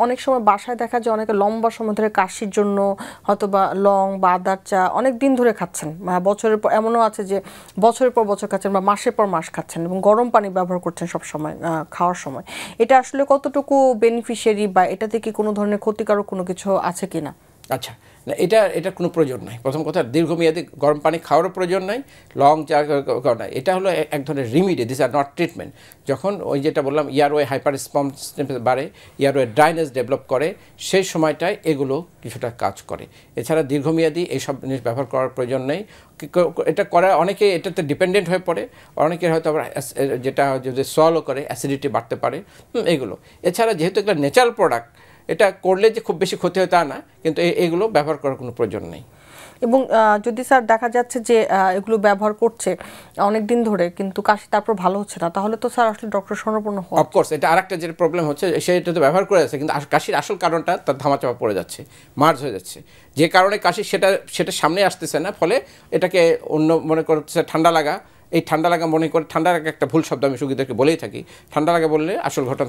অনেক সময় বাসায় দেখা যায় অনেকে লম্বা সময় ধরে কাশির জন্য হয়তো বা লং বা আদার চা অনেক দিন ধরে খাচ্ছেন, বছরের পর এমনও আছে যে বছরের পর বছর খাচ্ছেন বা মাসের পর মাস খাচ্ছেন এবং গরম পানি ব্যবহার করছেন সব সময় খাওয়ার সময়। এটা আসলে কতটুকু বেনিফিশিয়ারি বা এটা থেকে কোনো ধরনের ক্ষতিকারক কোনো কিছু আছে কিনা? আচ্ছা, না এটা কোনো প্রয়োজন নাই। প্রথম কথা, দীর্ঘমেয়াদী গরম পানি খাওয়ারও প্রয়োজন নাই, লং চা নাই। এটা হলো এক ধরনের remedy, this are not treatment. যখন ওই যেটা বললাম ইয়ারওয়ে হাইপার রেসপন্সিভ বাড়ে, ইয়ারওয়ে ড্রাইনেস ডেভেলপ করে, সেই সময়টায় এগুলো কিছুটা কাজ করে। এছাড়া দীর্ঘমেয়াদী এইসব জিনিস ব্যবহার করার প্রয়োজন নেই। এটা করা অনেকে এটাতে ডিপেন্ডেন্ট হয়ে পড়ে, অনেকের হয়তো আবার যেটা যদি সলও করে অ্যাসিডিটি বাড়তে পারে এগুলো। এছাড়া যেহেতু একটা ন্যাচারাল প্রোডাক্ট, এটা করলে যে খুব বেশি ক্ষতি হয় তা না, কিন্তু এগুলো ব্যবহার করার কোনো প্রয়োজন নেই। এবং যদি স্যার দেখা যাচ্ছে যে এগুলো ব্যবহার করছে অনেক দিন ধরে কিন্তু কাশি তারপর ভালো হচ্ছে না, তাহলে তো স্যার আসলে ডক্টর শরণাপন্ন হওয়া। অফকোর্স এটা আরেকটা যে প্রবলেম হচ্ছে, সেটা তো ব্যবহার করে যাচ্ছে কিন্তু কাশির আসল কারণটা তার ধামাচাপা পড়ে যাচ্ছে, মার্জ হয়ে যাচ্ছে। যে কারণে কাশি সেটা সামনে আসতেছে না, ফলে এটাকে অন্য মনে করতেছে ঠান্ডা লাগা। এই ঠান্ডা লাগা মনে করে, ঠান্ডা লাগা একটা ভুল শব্দ, আমি রোগীদেরকে বলেই থাকি। ঠান্ডা লাগা বললে আসল ঘটনা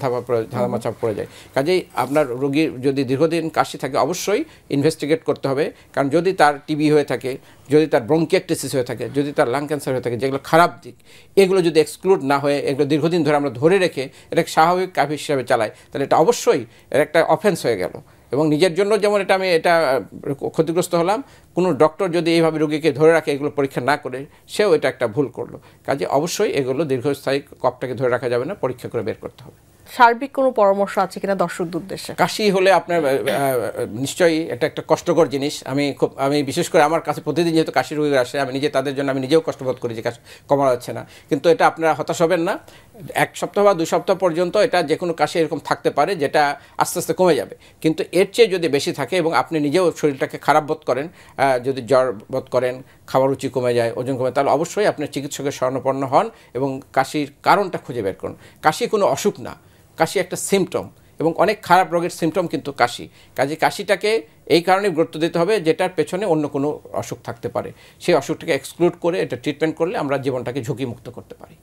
ধামাচাপা পড়ে যায়। কাজেই আপনার রোগীর যদি দীর্ঘদিন কাশি থাকে অবশ্যই ইনভেস্টিগেট করতে হবে। কারণ যদি তার টিবি হয়ে থাকে, যদি তার ব্রঙ্কিয়াক্টিসিস হয়ে থাকে, যদি তার লাং ক্যান্সার হয়ে থাকে, যেগুলো খারাপ দিক, এগুলো যদি এক্সক্লুড না হয়ে এগুলো দীর্ঘদিন ধরে আমরা ধরে রেখে এটাকে স্বাভাবিক কাশি হিসাবে চালাই, তাহলে এটা অবশ্যই এর একটা অফেন্স হয়ে গেল। এবং নিজের জন্য যেমন আমি ক্ষতিগ্রস্ত হলাম, কোনো ডক্টর যদি এইভাবে রোগীকে ধরে রাখে এগুলো পরীক্ষা না করে, সেও এটা একটা ভুল করলো। কাজে অবশ্যই এগুলো দীর্ঘস্থায়ী কফটাকে ধরে রাখা যাবে না, পরীক্ষা করে বের করতে হবে। সার্বিক কোনো পরামর্শ আছে কিনা দর্শকদের উদ্দেশ্যে? কাশি হলে আপনার নিশ্চয়ই এটা একটা কষ্টকর জিনিস। আমি বিশেষ করে আমার কাছে প্রতিদিন যেহেতু কাশি রোগী আসে, আমি তাদের জন্য আমি নিজেও কষ্টবোধ করি যে কাশি কমা যাচ্ছে না। কিন্তু এটা আপনারা হতাশ হবেন না। 1 সপ্তাহ বা 2 সপ্তাহ পর্যন্ত এটা যে কোনো কাশি এরকম থাকতে পারে, যেটা আস্তে আস্তে কমে যাবে। কিন্তু এর চেয়ে যদি বেশি থাকে এবং আপনি নিজেও শরীরটাকে খারাপ বোধ করেন, যদি জ্বর বোধ করেন, খাবার রুচি কমে যায়, ওজন কমে, তাহলে অবশ্যই আপনি চিকিৎসকের শরণাপন্ন হন এবং কাশির কারণটা খুঁজে বের করুন। কাশি কোনো অসুখ না, কাশি একটা সিমটম, এবং অনেক খারাপ রোগের সিমটম কিন্তু কাশি। কাজে কাশিটাকে এই কারণে গুরুত্ব দিতে হবে যেটার পেছনে অন্য কোনো অসুখ থাকতে পারে। সেই অসুখটাকে এক্সক্লুড করে এটা ট্রিটমেন্ট করলে আমরা জীবনটাকে ঝুঁকিমুক্ত করতে পারি।